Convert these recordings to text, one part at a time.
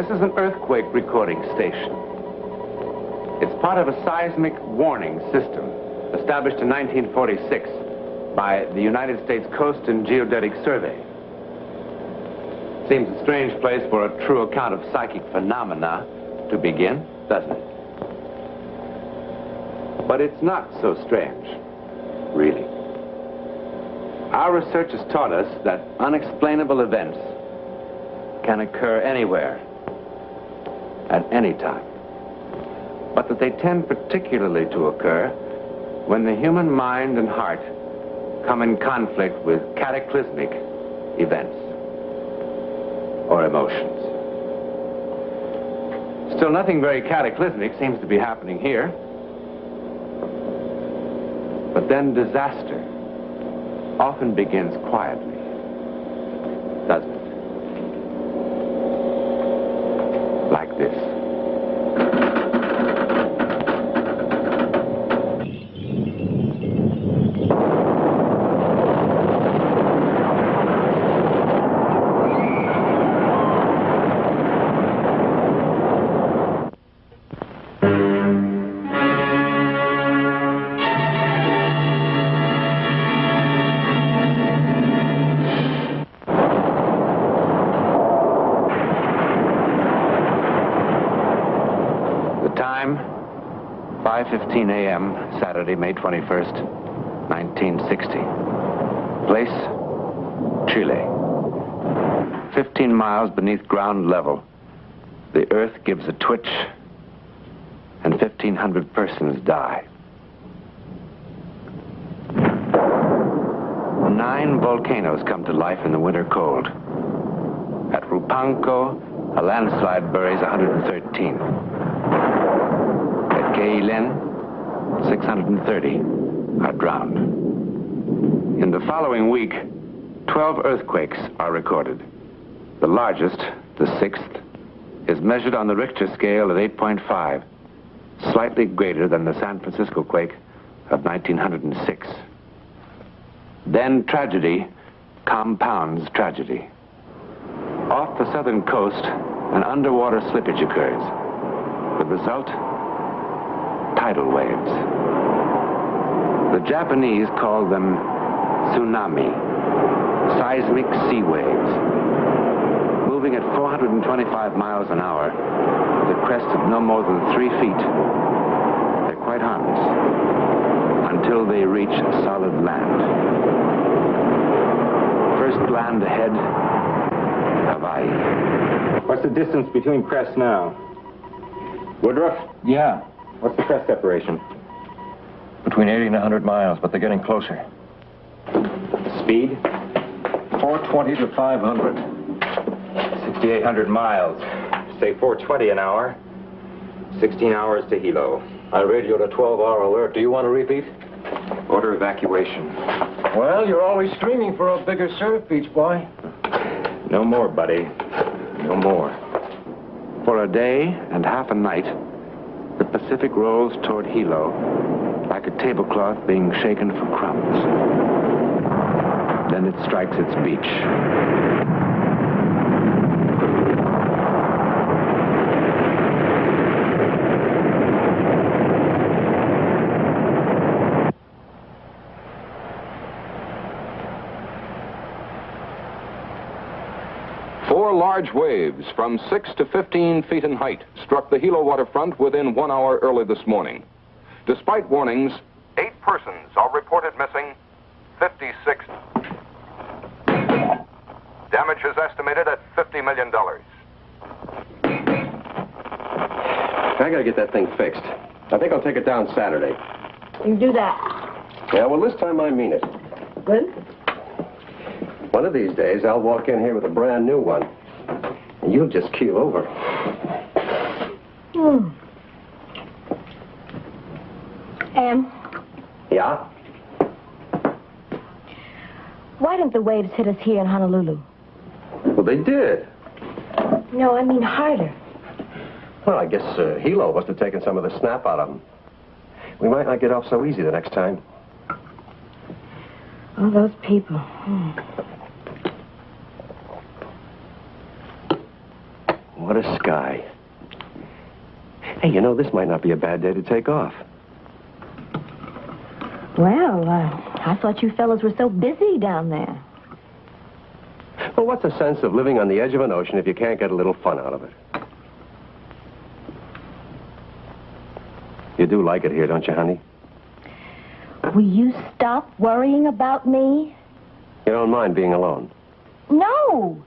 This is an earthquake recording station. It's part of a seismic warning system established in 1946 by the United States Coast and Geodetic Survey. Seems a strange place for a true account of psychic phenomena to begin, doesn't it? But it's not so strange, really. Our research has taught us that unexplainable events can occur anywhere, at any time. But that they tend particularly to occur when the human mind and heart come in conflict with cataclysmic events or emotions. Still, nothing very cataclysmic seems to be happening here. But then disaster often begins quietly, doesn't it? Like this. Time, 5:15 a.m., Saturday, May 21st, 1960. Place, Chile. 15 miles beneath ground level, the earth gives a twitch, and 1,500 persons die. 9 volcanoes come to life in the winter cold. At Rupanco, a landslide buries 113. Keilen, 630 are drowned. In the following week, 12 earthquakes are recorded. The largest, the 6th, is measured on the Richter scale at 8.5, slightly greater than the San Francisco quake of 1906. Then tragedy compounds tragedy. Off the southern coast, an underwater slippage occurs. The result? Tidal waves. The Japanese call them tsunami, seismic sea waves. Moving at 425 miles an hour, with a crest of no more than 3 feet, they're quite harmless until they reach solid land. First land ahead, Hawaii. What's the distance between crests now? Woodruff? Yeah. What's the crest separation? Between 80 and 100 miles, but they're getting closer. Speed? 420 to 500. 6,800 miles. Say 420 an hour. 16 hours to Hilo. I radioed a 12-hour alert. Do you want to repeat? Order evacuation. Well, you're always screaming for a bigger surf, Beach Boy. No more, buddy. No more. For a day and half a night, the Pacific rolls toward Hilo like a tablecloth being shaken for crumbs. Then it strikes its beach. Four large waves from 6 to 15 feet in height struck the Hilo waterfront within 1 hour early this morning. Despite warnings, 8 persons are reported missing, 56. Damage is estimated at $50 million. I gotta get that thing fixed. I think I'll take it down Saturday. You do that. Yeah, well, this time I mean it. Good? One of these days, I'll walk in here with a brand new one. And you'll just keel over. Yeah? Why didn't the waves hit us here in Honolulu? Well, they did. No, I mean harder. Well, I guess Hilo must have taken some of the snap out of them. We might not get off so easy the next time. All those people. what a sky. Hey, you know, this might not be a bad day to take off. Well, I thought you fellas were so busy down there. Well, what's the sense of living on the edge of an ocean if you can't get a little fun out of it? You do like it here, don't you, honey? Will you stop worrying about me? You don't mind being alone? No.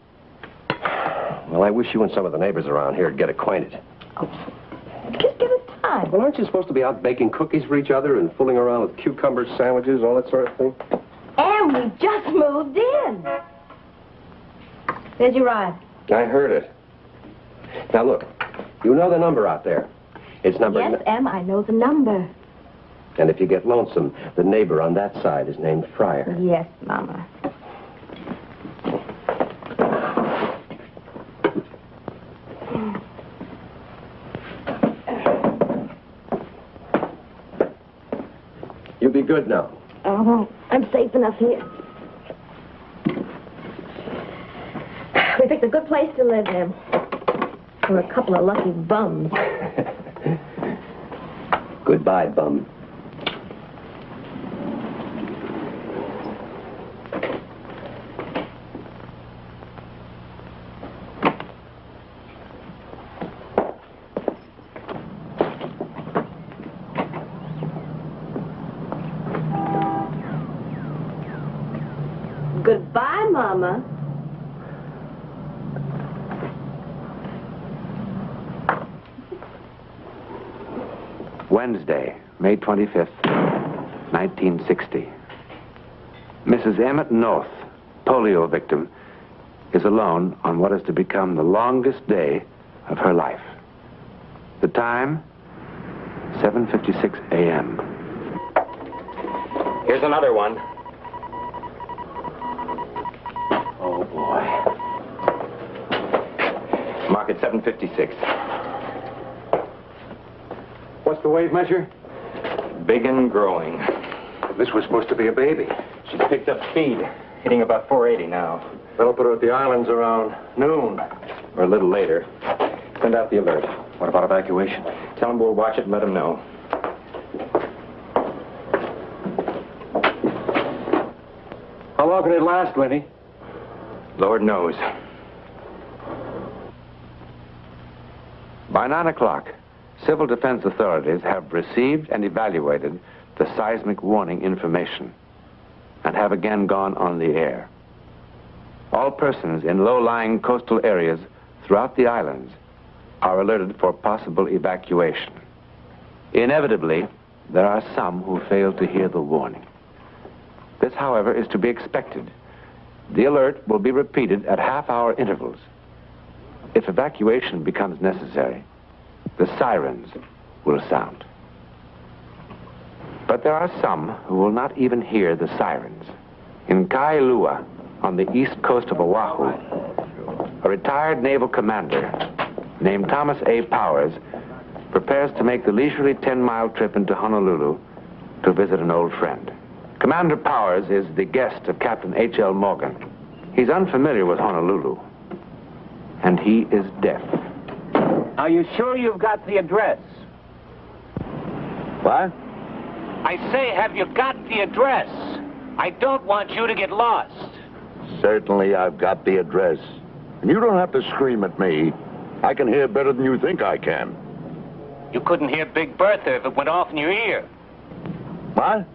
Well, I wish you and some of the neighbors around here would get acquainted. Oh, just give us time. Well, aren't you supposed to be out baking cookies for each other and fooling around with cucumber sandwiches, all that sort of thing? And we just moved in. There's your ride. I heard it. Now, look, you know the number out there. It's number... Yes, Em, I know the number. And if you get lonesome, the neighbor on that side is named Fryer. Yes, Mama. You be good now. Oh, I'm safe enough here. We picked a good place to live in. We're a couple of lucky bums. Goodbye, bum. Goodbye, Mama. Wednesday, May 25th, 1960. Mrs. Emmett North, polio victim, is alone on what is to become the longest day of her life. The time, 7:56 a.m. Here's another one. Oh, boy. Mark it 7:56. What's the wave measure? Big and growing. This was supposed to be a baby. She's picked up speed, hitting about 480 now. That'll put her at the islands around noon. Or a little later. Send out the alert. What about evacuation? Tell them we'll watch it and let them know. How long can it last, Lenny? Lord knows. By 9 o'clock, civil defense authorities have received and evaluated the seismic warning information and have again gone on the air. All persons in low-lying coastal areas throughout the islands are alerted for possible evacuation. Inevitably, there are some who fail to hear the warning. This, however, is to be expected. The alert will be repeated at half-hour intervals. If evacuation becomes necessary, the sirens will sound. But there are some who will not even hear the sirens. In Kailua, on the east coast of Oahu, a retired naval commander named Thomas A. Powers prepares to make the leisurely 10-mile trip into Honolulu to visit an old friend. Commander Powers is the guest of Captain H.L. Morgan. He's unfamiliar with Honolulu, and he is deaf. Are you sure you've got the address? What? I say, have you got the address? I don't want you to get lost. Certainly I've got the address. And you don't have to scream at me. I can hear better than you think I can. You couldn't hear Big Bertha if it went off in your ear. What?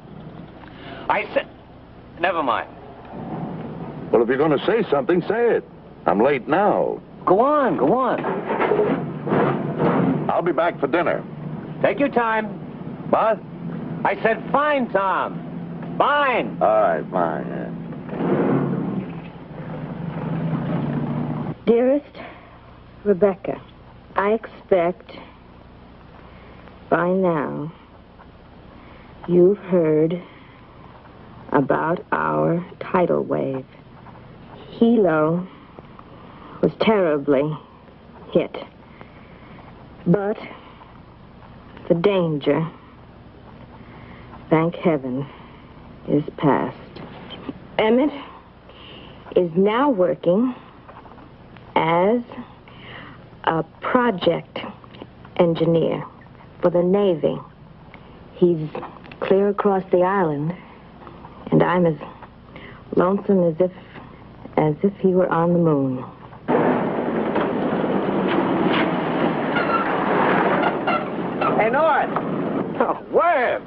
I said... Never mind. Well, if you're going to say something, say it. I'm late now. Go on, go on. I'll be back for dinner. Take your time. What? I said fine, Tom. Fine. All right, fine. Yeah. Dearest Rebecca, I expect by now you've heard about our tidal wave. Hilo was terribly hit, but the danger, thank heaven, is past. Emmett is now working as... a project engineer for the Navy. He's clear across the island, and I'm as lonesome as if he were on the moon. Hey, North! Oh, Webb!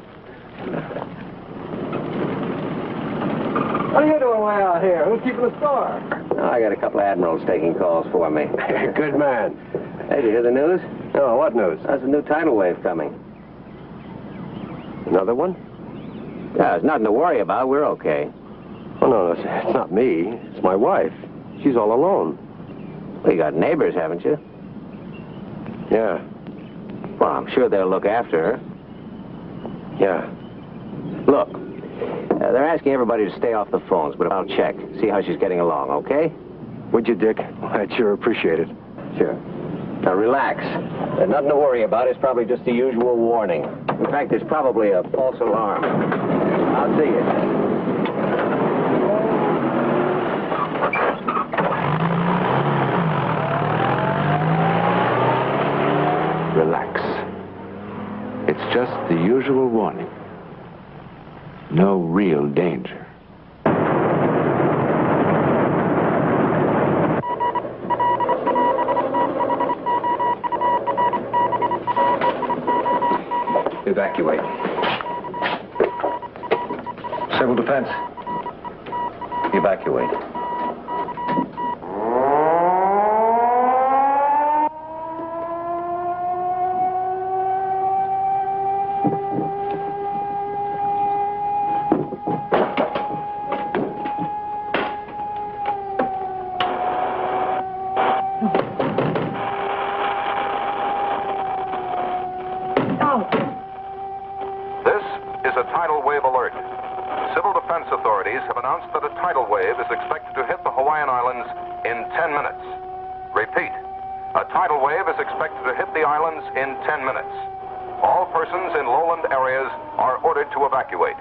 What are you doing way out here? Who's keeping the store? Oh, I got a couple of admirals taking calls for me. Good man. Hey, did you hear the news? Oh, what news? There's a new tidal wave coming. Another one? Yeah, there's nothing to worry about. We're okay. Oh, no, it's not me. It's my wife. She's all alone. Well, you got neighbors, haven't you? Yeah. Well, I'm sure they'll look after her. Yeah. Look, they're asking everybody to stay off the phones, but I'll check, see how she's getting along, okay? Would you, Dick? I'd sure appreciate it. Sure. Now, relax. There's nothing to worry about. It's probably just the usual warning. In fact, there's probably a false alarm. I'll see you. Relax. It's just the usual warning. No real danger. Evacuate. Civil defense. Evacuate. This is a tidal wave alert. Civil defense authorities have announced that a tidal wave is expected to hit the Hawaiian Islands in 10 minutes. Repeat, a tidal wave is expected to hit the islands in 10 minutes. All persons in lowland areas are ordered to evacuate.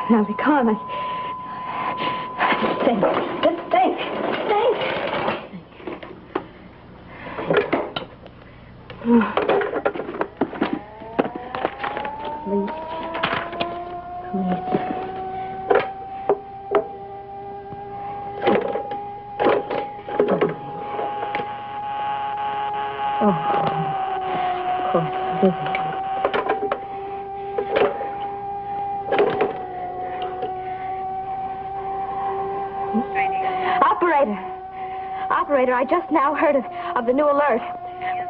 Now be calm. Think. Just think. Think. Police. Oh, of course, busy. Operator, I just now heard of the new alert.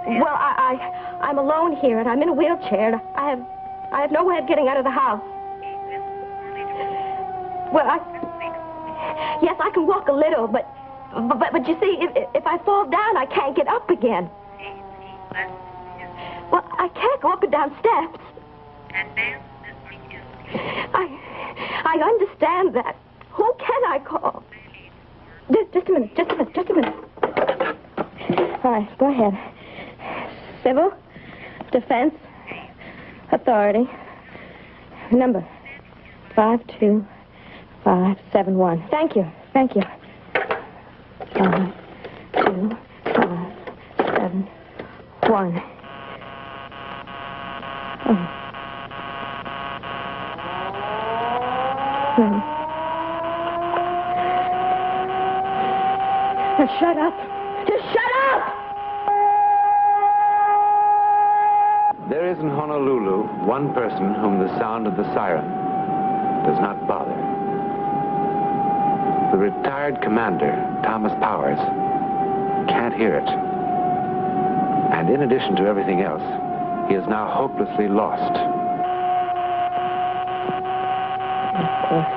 Well, I'm alone here, and I'm in a wheelchair. And I have no way of getting out of the house. Well, yes, I can walk a little, but you see, if I fall down, I can't get up again. Well, I can't go up and down steps. I understand that. Who can I call? Just a minute. All right, go ahead. Civil Defense Authority. Number 52571. Thank you. 52571. Oh. Now shut up. Just shut up! There is in Honolulu one person whom the sound of the siren does not bother. The retired commander, Thomas Powers, can't hear it. And in addition to everything else, he is now hopelessly lost. Of course.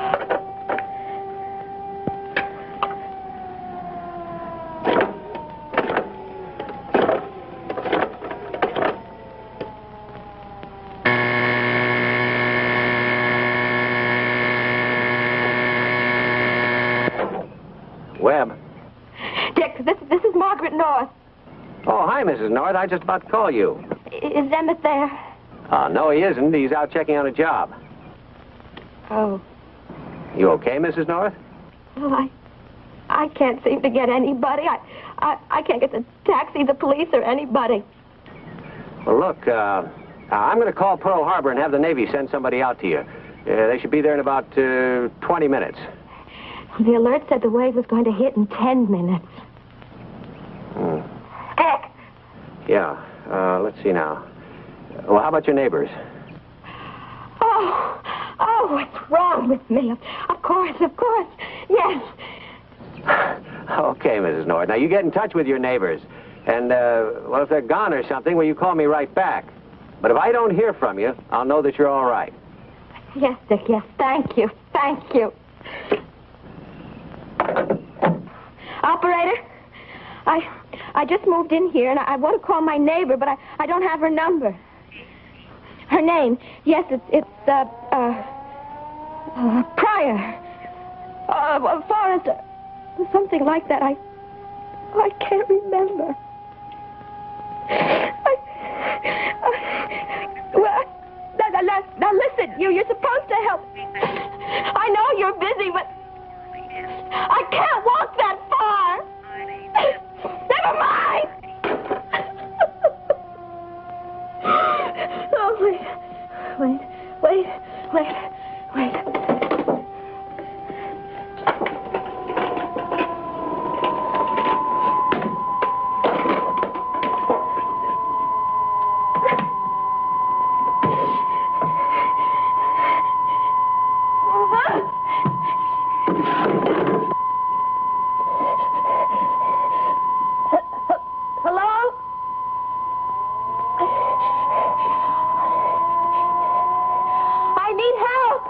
Webb. Dick, this is Margaret North. Oh, hi, Mrs. North. I was just about to call you. Is Emmett there? No, he isn't. He's out checking on a job. Oh. You okay, Mrs. North? Well, I can't seem to get anybody. I can't get the taxi, the police, or anybody. Well, look, I'm going to call Pearl Harbor and have the Navy send somebody out to you. They should be there in about 20 minutes. The alert said the wave was going to hit in 10 minutes. Dick! Yeah, let's see now. Well, how about your neighbors? Oh, what's wrong with me? Of course, yes. Okay, Mrs. North. Now, you get in touch with your neighbors. And, well, if they're gone or something, well, you call me right back. But if I don't hear from you, I'll know that you're all right. Yes, Dick, yes. Thank you. Operator, I just moved in here, and I want to call my neighbor, but I don't have her number. Her name, yes, it's Pryor. Forrest, something like that. I can't remember. Now listen, you're supposed to help. I know you're busy, but I can't walk that far. Never mind. Oh, wait. Hello? I need help.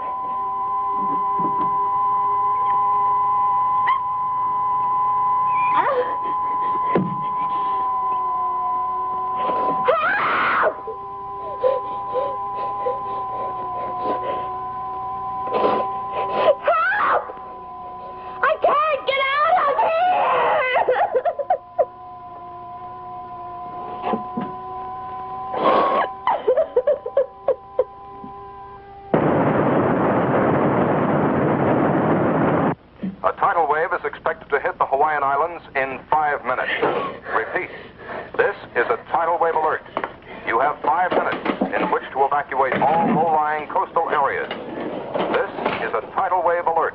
A tidal wave is expected to hit the Hawaiian Islands in 5 minutes. Repeat, this is a tidal wave alert. You have 5 minutes in which to evacuate all low-lying coastal areas. This is a tidal wave alert.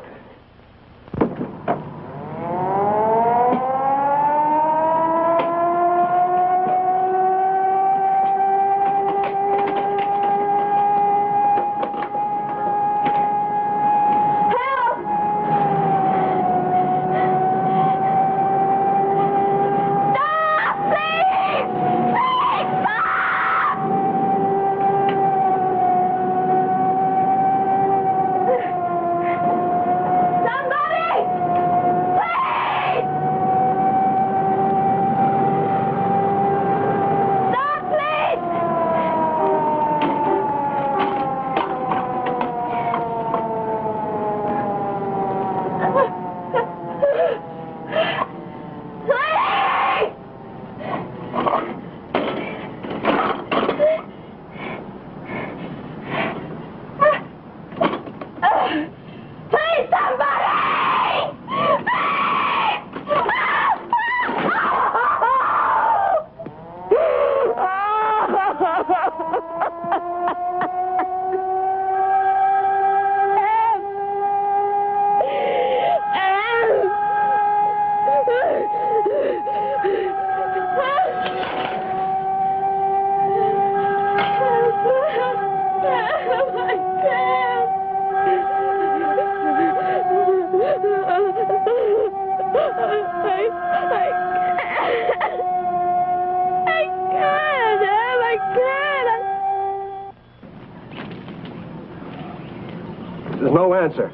There's no answer.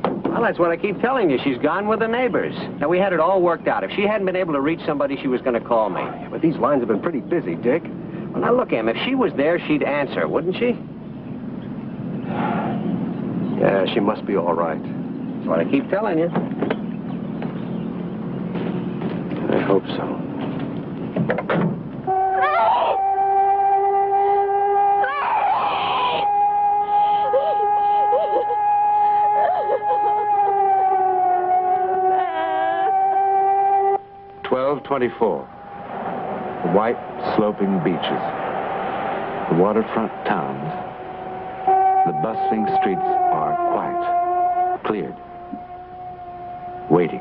Well, that's what I keep telling you. She's gone with the neighbors. Now, we had it all worked out. If she hadn't been able to reach somebody, she was going to call me. Yeah, but these lines have been pretty busy, Dick. Well, now, look, Em, if she was there, she'd answer, wouldn't she? Yeah, she must be all right. That's what I keep telling you. I hope so. 12:24. The white sloping beaches, the waterfront towns, the bustling streets are quiet, cleared, waiting.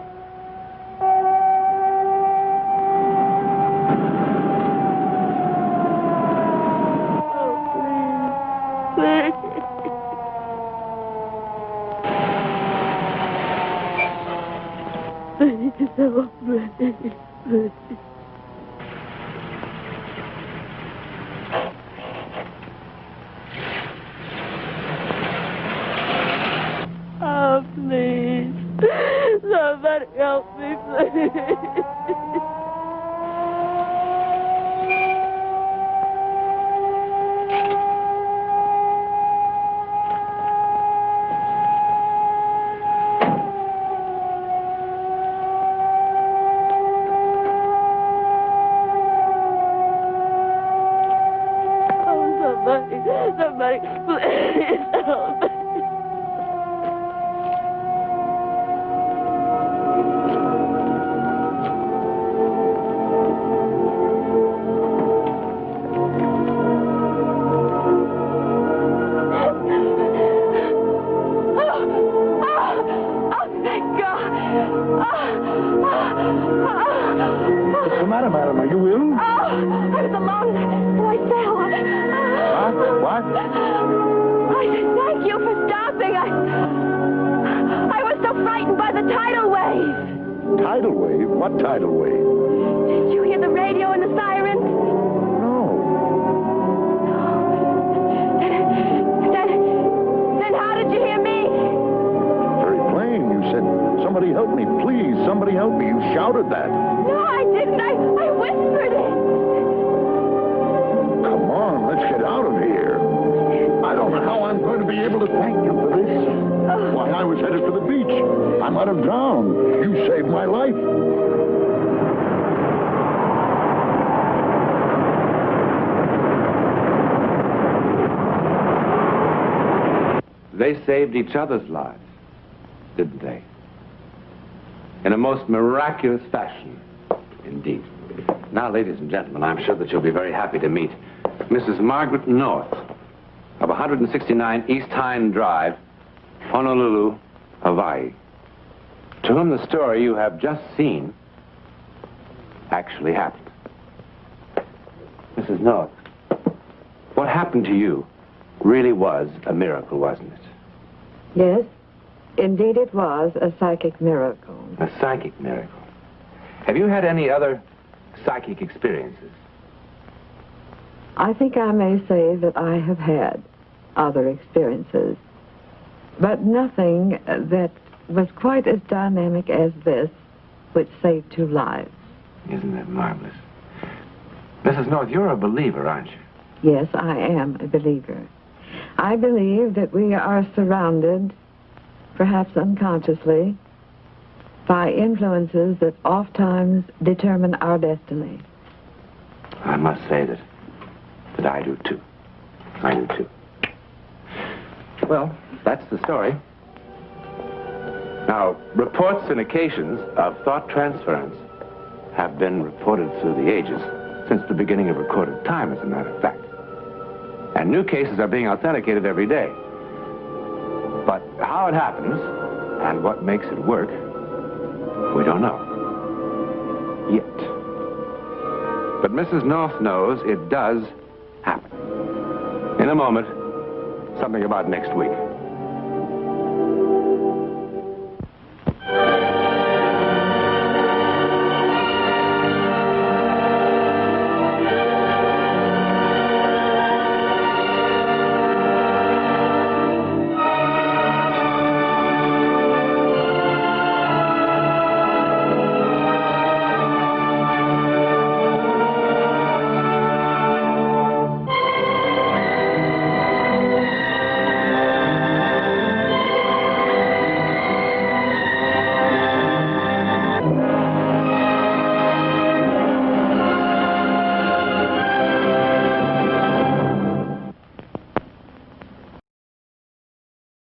Oh, please. Somebody help me, please. Somebody, please help me. What's the matter, madam? Are you ill? I was alone, so I fell. What? I said thank you for stopping. I was so frightened by the tidal wave. Tidal wave? What tidal wave? Did you hear the radio and the sirens? No. Then how did you hear me? Very plain. You said, somebody help me, please, somebody help me. You shouted that. No, I didn't. I whispered it. Come on, let's get out of here. I don't know how I'm going to be able to thank you for this. Why, I was headed for the beach. I might have drowned. You saved my life. They saved each other's lives, didn't they? In a most miraculous fashion, indeed. Now, ladies and gentlemen, I'm sure that you'll be very happy to meet Mrs. Margaret North of 169 East Hind Drive, Honolulu, Hawaii, to whom the story you have just seen actually happened. Mrs. North, what happened to you really was a miracle, wasn't it? Yes, indeed it was a psychic miracle. A psychic miracle. Have you had any other psychic experiences? I think I may say that I have had other experiences, but nothing that was quite as dynamic as this, which saved 2 lives. Isn't that marvelous? Mrs. North, you're a believer, aren't you? Yes, I am a believer. I believe that we are surrounded, perhaps unconsciously, by influences that oftentimes determine our destiny. I must say that I do too. I do too. Well, that's the story. Now, reports and occasions of thought transference have been reported through the ages, since the beginning of recorded time, as a matter of fact. And new cases are being authenticated every day. But how it happens and what makes it work, we don't know. Yet. But Mrs. North knows it does happen. In a moment, something about next week.